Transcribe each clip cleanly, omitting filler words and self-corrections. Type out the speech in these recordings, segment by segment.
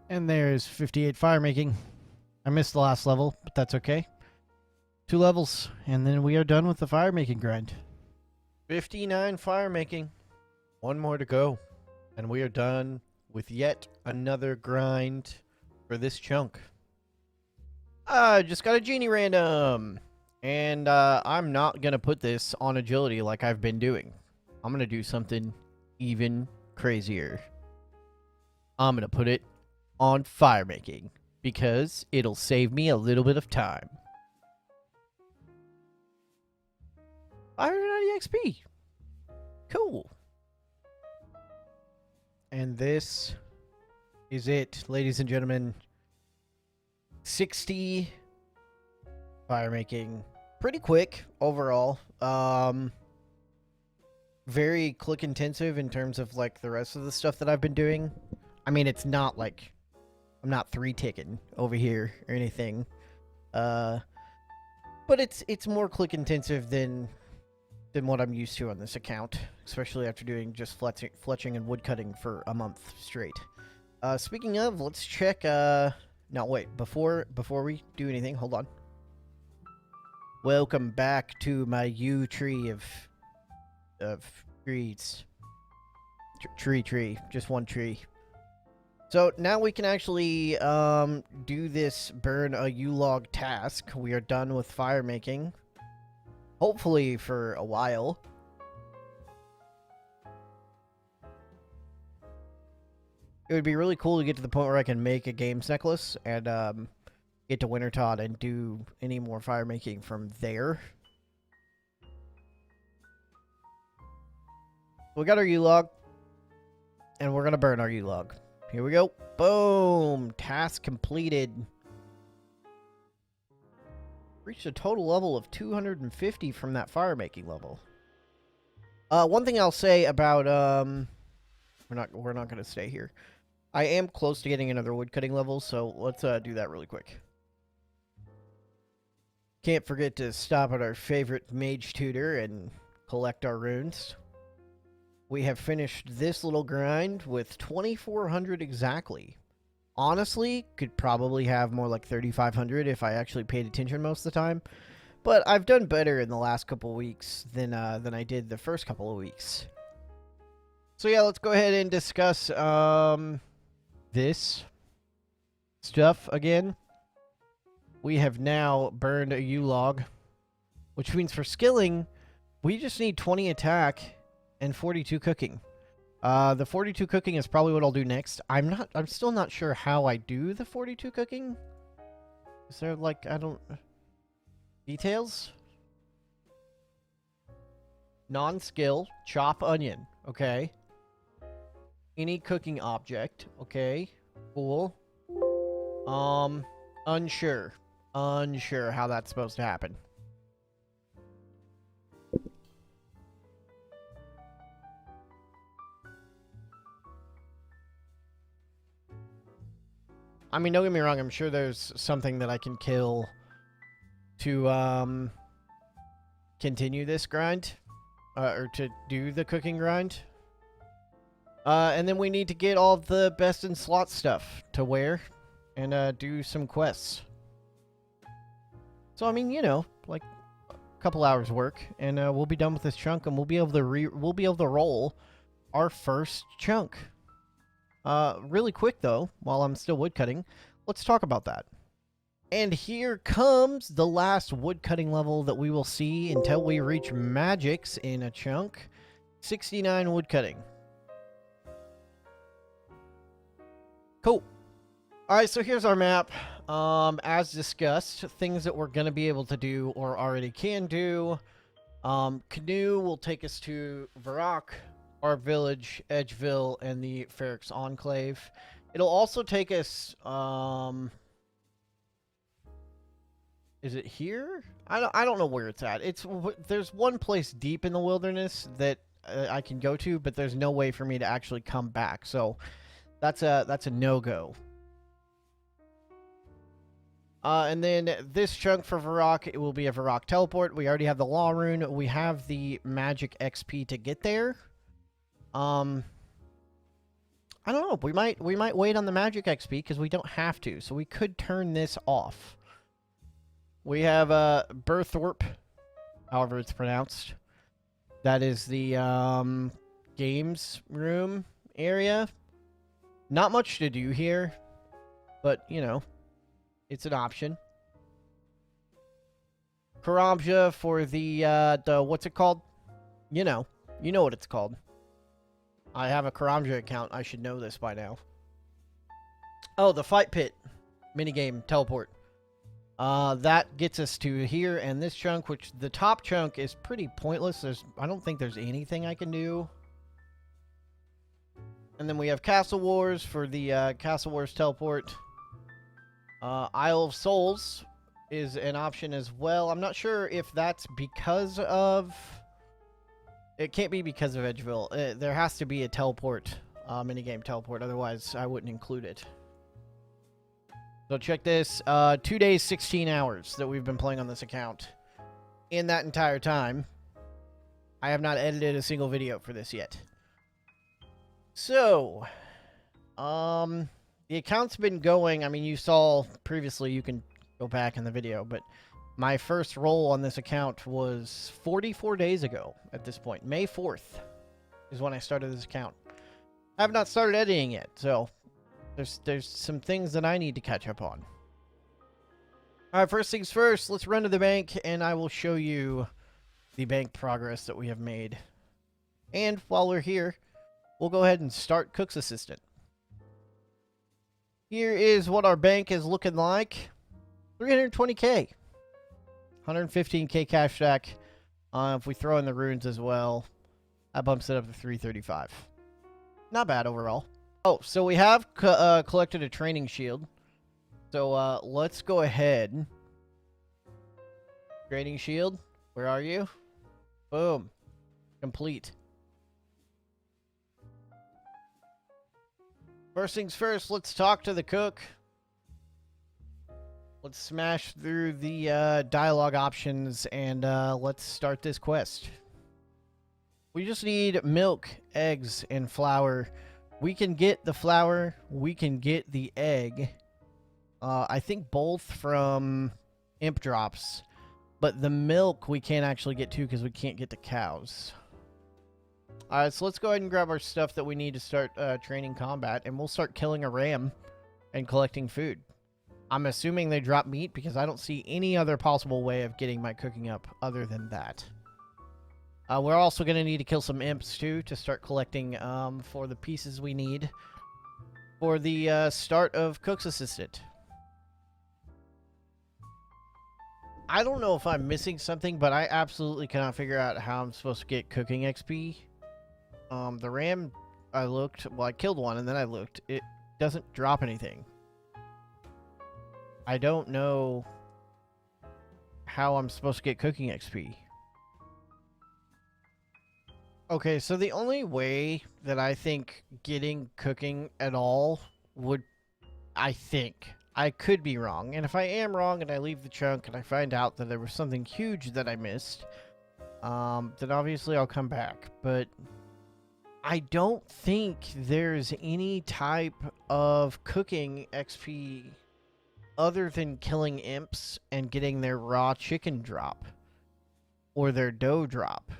And there's 58 firemaking. I missed the last level, but that's okay. 2 levels, and then we are done with the firemaking grind. 59 firemaking. One more to go. And we are done with yet another grind for this chunk. I just got a genie random. And I'm not going to put this on agility like I've been doing. I'm going to do something even crazier. I'm going to put it on firemaking because it'll save me a little bit of time. 590 XP. Cool. And this is it, ladies and gentlemen. 60 firemaking. Pretty quick overall. Very click intensive in terms of like the rest of the stuff that I've been doing. I mean, it's not like I'm not 3-ticking over here or anything. But it's more click intensive than what I'm used to on this account, especially after doing just fletching and woodcutting for a month straight. Speaking of, let's check. No, wait. Before we do anything, hold on. Welcome back to my yew tree of trees. Tree. Just one tree. So now we can actually do this burn a yew log task. We are done with firemaking. Hopefully for a while. It would be really cool to get to the point where I can make a games necklace and get to Wintertodt and do any more firemaking from there. We got our yew log, and we're gonna burn our yew log. Here we go. Boom! Task completed. Reached a total level of 250 from that firemaking level. One thing I'll say about we're not gonna stay here. I am close to getting another woodcutting level, so let's do that really quick. Can't forget to stop at our favorite mage tutor and collect our runes. We have finished this little grind with 2,400 exactly. Honestly, could probably have more like 3,500 if I actually paid attention most of the time. But I've done better in the last couple weeks than I did the first couple of weeks. So yeah, let's go ahead and discuss this stuff again. We have now burned a yew log, which means for skilling, we just need 20 attack and 42 cooking. The 42 cooking is probably what I'll do next. I'm still not sure how I do the 42 cooking. Is there like, details? Non-skill, chop onion, okay. Any cooking object, okay, cool. Unsure how that's supposed to happen. I mean, don't get me wrong, I'm sure there's something that I can kill to, continue this grind, or to do the cooking grind. And then we need to get all the best in slot stuff to wear and, do some quests. So, I mean, you know, like a couple hours work, and, we'll be done with this chunk, and we'll be able to roll our first chunk. Really quick, though, while I'm still woodcutting, let's talk about that. And here comes the last woodcutting level that we will see until we reach magics in a chunk. 69 woodcutting. Cool. Alright, so here's our map. As discussed, things that we're going to be able to do or already can do. Canoe will take us to Varrock, our village, Edgeville, and the Ferrix Enclave. It'll also take us, is it here? I don't know where it's at. There's one place deep in the wilderness that I can go to, but there's no way for me to actually come back. So that's a no-go. And then this chunk for Varrock, it will be a Varrock teleport. We already have the Law Rune. We have the magic XP to get there. I I don't know. We might wait on the magic XP because we don't have to. So we could turn this off. We have Berthorpe, however it's pronounced. That is the games room area. Not much to do here, but you know, it's an option. Karamja for the what's it called? You know what it's called. I have a Karamja account. I should know this by now. Oh, the fight pit minigame teleport. That gets us to here and this chunk, which the top chunk is pretty pointless. I don't think there's anything I can do. And then we have Castle Wars for the Castle Wars teleport. Isle of Souls is an option as well. I'm not sure if that's because of... It can't be because of Edgeville. There has to be a teleport, minigame teleport. Otherwise, I wouldn't include it. So check this. 2 days, 16 hours that we've been playing on this account. In that entire time, I have not edited a single video for this yet. So, the account's been going. I mean, you saw previously, you can go back in the video, but my first roll on this account was 44 days ago at this point. May 4th is when I started this account. I have not started editing yet, so there's some things that I need to catch up on. Alright, first things first, let's run to the bank, and I will show you the bank progress that we have made. And while we're here, we'll go ahead and start Cook's Assistant. Here is what our bank is looking like. 320k. 115k cash stack. If we throw in the runes as well, that bumps it up to 335. Not bad overall. Oh, so we have collected a training shield. So let's go ahead. Training shield, where are you? Boom. Complete. First things first, let's talk to the cook. Let's smash through the dialogue options and let's start this quest. We just need milk, eggs, and flour. We can get the flour. We can get the egg. I think both from imp drops. But the milk we can't actually get to because we can't get the cows. Alright, so let's go ahead and grab our stuff that we need to start training combat. And we'll start killing a ram and collecting food. I'm assuming they drop meat because I don't see any other possible way of getting my cooking up other than that. We're also going to need to kill some imps too to start collecting for the pieces we need for the start of Cook's Assistant. I don't know if I'm missing something, but I absolutely cannot figure out how I'm supposed to get cooking XP. The ram, I killed one and then I looked. It doesn't drop anything. I don't know how I'm supposed to get cooking XP. Okay, so the only way that I think getting cooking at all would... I think. I could be wrong. And if I am wrong and I leave the chunk and I find out that there was something huge that I missed, then obviously I'll come back. But I don't think there's any type of cooking XP other than killing imps and getting their raw chicken drop or their dough drop.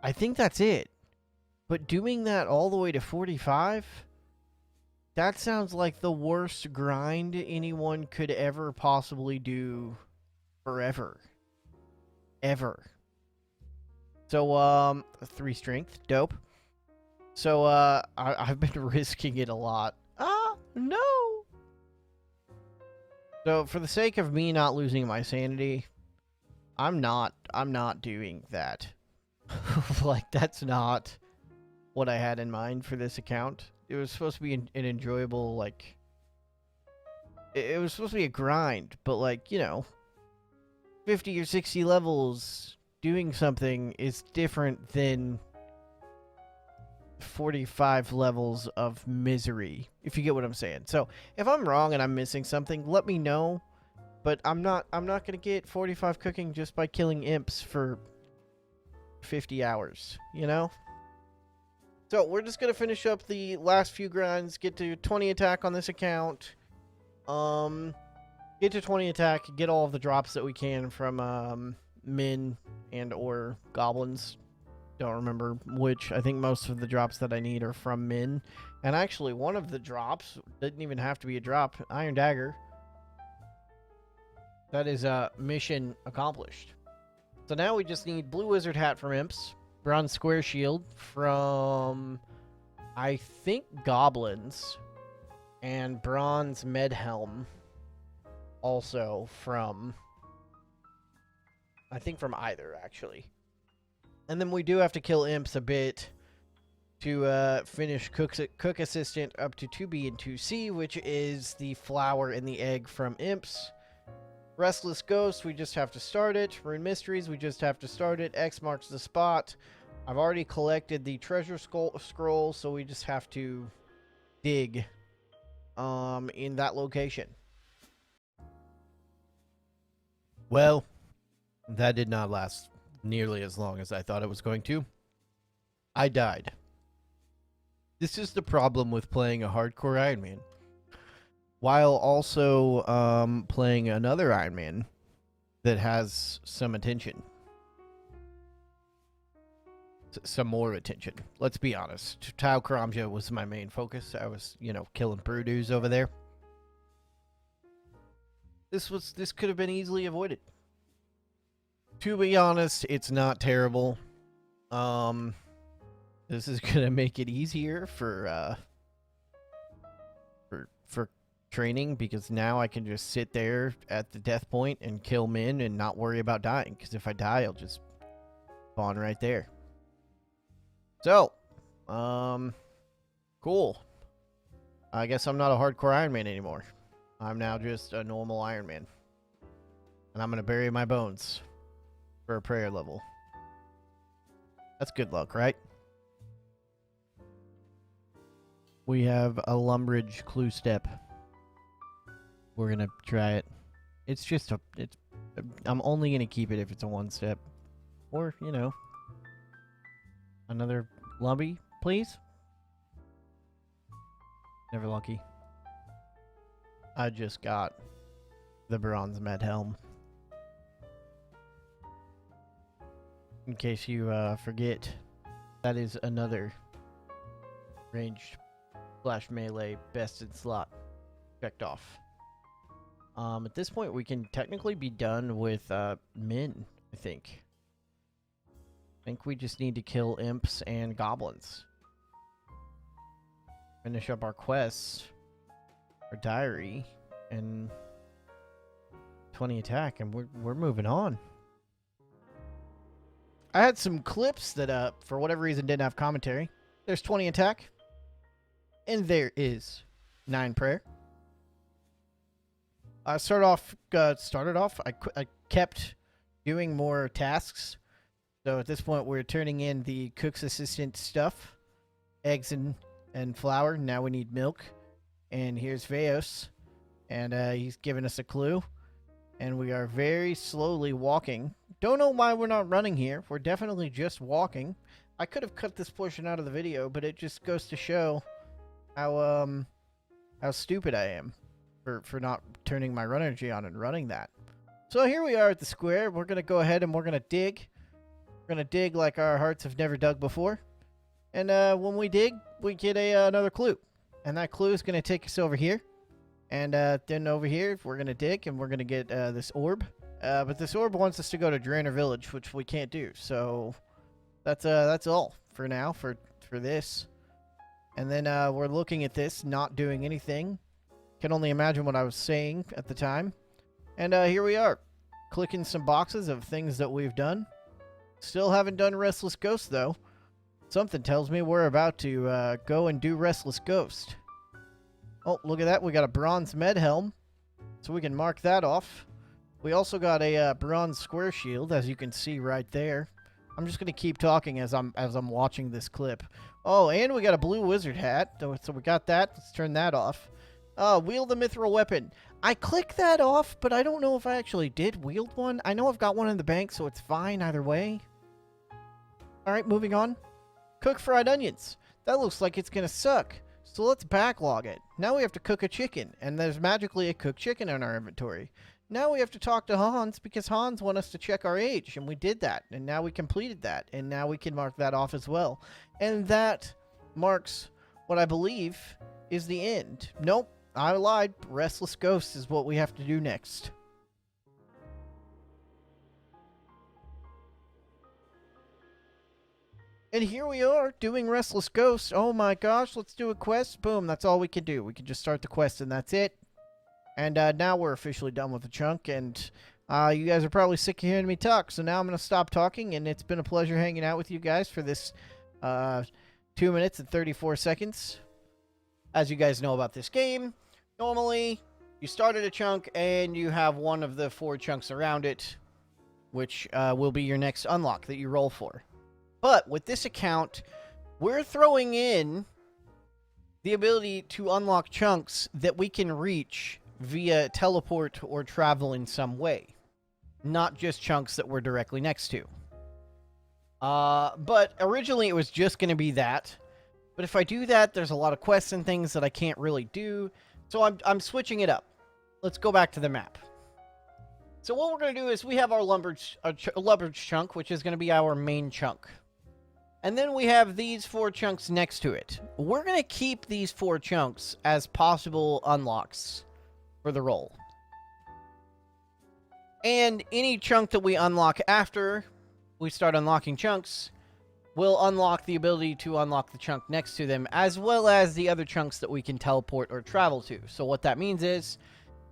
I think that's it. But doing that all the way to 45, that sounds like the worst grind anyone could ever possibly do forever. Ever. So, 3 strength. Dope. So, I've been risking it a lot. No! So, for the sake of me not losing my sanity, I'm not doing that. Like, that's not what I had in mind for this account. It was supposed to be an enjoyable, like... It was supposed to be a grind, but, like, you know, 50 or 60 levels doing something is different than 45 levels of misery, if you get what I'm saying. So, if I'm wrong and I'm missing something, let me know. But I'm not going to get 45 cooking just by killing imps for 50 hours, you know? So we're just gonna finish up the last few grinds, get to 20 attack on this account. Get to 20 attack, get all of the drops that we can from min and or goblins. Don't remember which. I think most of the drops that I need are from min. And actually, one of the drops didn't even have to be a drop. Iron Dagger. That is mission accomplished. So now we just need Blue Wizard Hat from Imps, Bronze Square Shield from, I think, Goblins, and Bronze Med Helm also from, I think from either, actually. And then we do have to kill Imps a bit to finish Cook Assistant up to 2B and 2C, which is the flower and the egg from Imps. Restless Ghost, we just have to start it. Rune Mysteries, we just have to start it. X marks the spot. I've already collected the treasure scroll, so we just have to dig in that location. Well, that did not last nearly as long as I thought it was going to. I died. This is the problem with playing a hardcore Ironman, while also playing another Ironman that has some attention. Some more attention. Let's be honest. Tau Karamja was my main focus. I was, killing Prudu's over there. This could have been easily avoided. To be honest, it's not terrible. This is gonna make it easier for training, because now I can just sit there at the death point and kill min and not worry about dying, because if I die, I'll just spawn right there. So, cool. I guess I'm not a hardcore Iron Man anymore. I'm now just a normal Iron Man. And I'm gonna bury my bones for a prayer level. That's good luck, right? We have a Lumbridge clue step. We're gonna try it. It's just I'm only gonna keep it if it's a one step. Or, another Lumby, please? Never lucky. I just got the Bronze Med Helm. In case you forget, that is another ranged / melee best in slot checked off. At this point, we can technically be done with min, I think. I think we just need to kill imps and goblins. Finish up our quests, our diary, and 20 attack, and we're moving on. I had some clips that, for whatever reason, didn't have commentary. There's 20 attack, and there is 9 prayer. I started off. I kept doing more tasks. So at this point, we're turning in the cook's assistant stuff, eggs and flour. Now we need milk, and here's Veos, and he's giving us a clue, and we are very slowly walking. Don't know why we're not running here. We're definitely just walking. I could have cut this portion out of the video, but it just goes to show how stupid I am for not turning my run energy on and running that. So here we are at the square. We're gonna go ahead and we're gonna dig. We're gonna dig like our hearts have never dug before. And when we dig, we get another clue, and that clue is gonna take us over here. And then over here, we're gonna dig, and we're gonna get this orb. But this orb wants us to go to Draenor Village, which we can't do. So that's all for now for this. And then we're looking at this, not doing anything. Can only imagine what I was saying at the time. And here we are, clicking some boxes of things that we've done. Still haven't done Restless Ghost, though. Something tells me we're about to go and do Restless Ghost. Oh, look at that. We got a Bronze Med Helm, so we can mark that off. We also got a Bronze Square Shield, as you can see right there. I'm just going to keep talking as I'm watching this clip. Oh, and we got a Blue Wizard Hat, so we got that. Let's turn that off. Wield the Mithril Weapon. I clicked that off, but I don't know if I actually did wield one. I know I've got one in the bank, so it's fine either way. Alright, moving on. Cook fried onions. That looks like it's gonna suck. So let's backlog it. Now we have to cook a chicken, and there's magically a cooked chicken in our inventory. Now we have to talk to Hans because Hans want us to check our age, and we did that, and now we completed that, and now we can mark that off as well. And that marks what I believe is the end. Nope, I lied. Restless Ghost is what we have to do next. And here we are doing Restless Ghost. Oh my gosh, let's do a quest. Boom, that's all we can do. We can just start the quest and that's it. And now we're officially done with the chunk. And you guys are probably sick of hearing me talk. So now I'm going to stop talking. And it's been a pleasure hanging out with you guys for this 2 minutes and 34 seconds. As you guys know about this game, normally you started a chunk and you have one of the 4 chunks around it, which will be your next unlock that you roll for. But with this account, we're throwing in the ability to unlock chunks that we can reach via teleport or travel in some way. Not just chunks that we're directly next to. But originally it was just going to be that. But if I do that, there's a lot of quests and things that I can't really do. So I'm switching it up. Let's go back to the map. So what we're going to do is we have our lumber chunk, which is going to be our main chunk. And then we have these 4 chunks next to it. We're going to keep these 4 chunks as possible unlocks for the roll. And any chunk that we unlock after we start unlocking chunks will unlock the ability to unlock the chunk next to them, as well as the other chunks that we can teleport or travel to. So what that means is,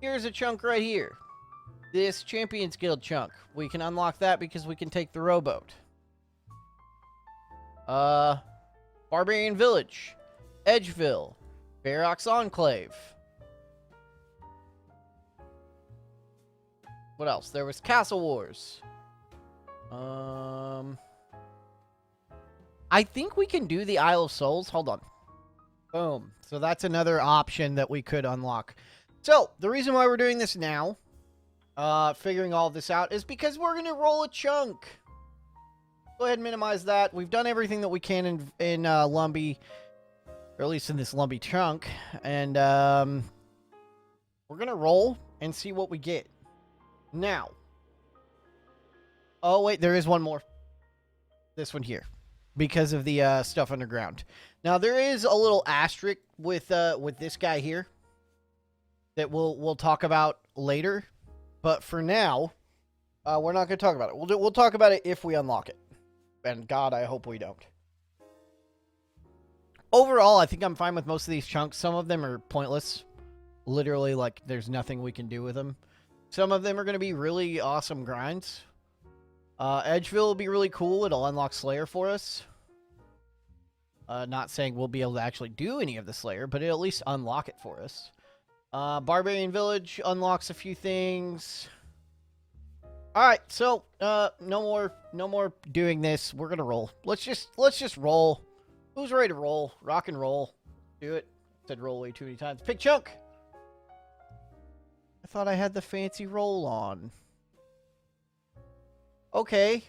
here's a chunk right here. This Champions Guild chunk. We can unlock that because we can take the rowboat. Barbarian Village, Edgeville, Ferox Enclave. What else? There was Castle Wars. I think we can do the Isle of Souls. Hold on. Boom. So that's another option that we could unlock. So, the reason why we're doing this now, figuring all this out, is because we're going to roll a chunk. Go ahead and minimize that. We've done everything that we can in Lumbee, or at least in this Lumbee chunk. And we're going to roll and see what we get. Now. Oh, wait, there is one more. This one here. Because of the stuff underground. Now, there is a little asterisk with this guy here that we'll talk about later. But for now, we're not going to talk about it. We'll talk about it if we unlock it. And God, I hope we don't. Overall, I think I'm fine with most of these chunks. Some of them are pointless. Literally, like, there's nothing we can do with them. Some of them are going to be really awesome grinds. Edgeville will be really cool. It'll unlock Slayer for us. Not saying we'll be able to actually do any of the Slayer, but it'll at least unlock it for us. Barbarian Village unlocks a few things. Alright, so, no more doing this. We're gonna roll. Let's just roll. Who's ready to roll? Rock and roll. Do it. Said roll way too many times. Pick chunk! I thought I had the fancy roll on. Okay.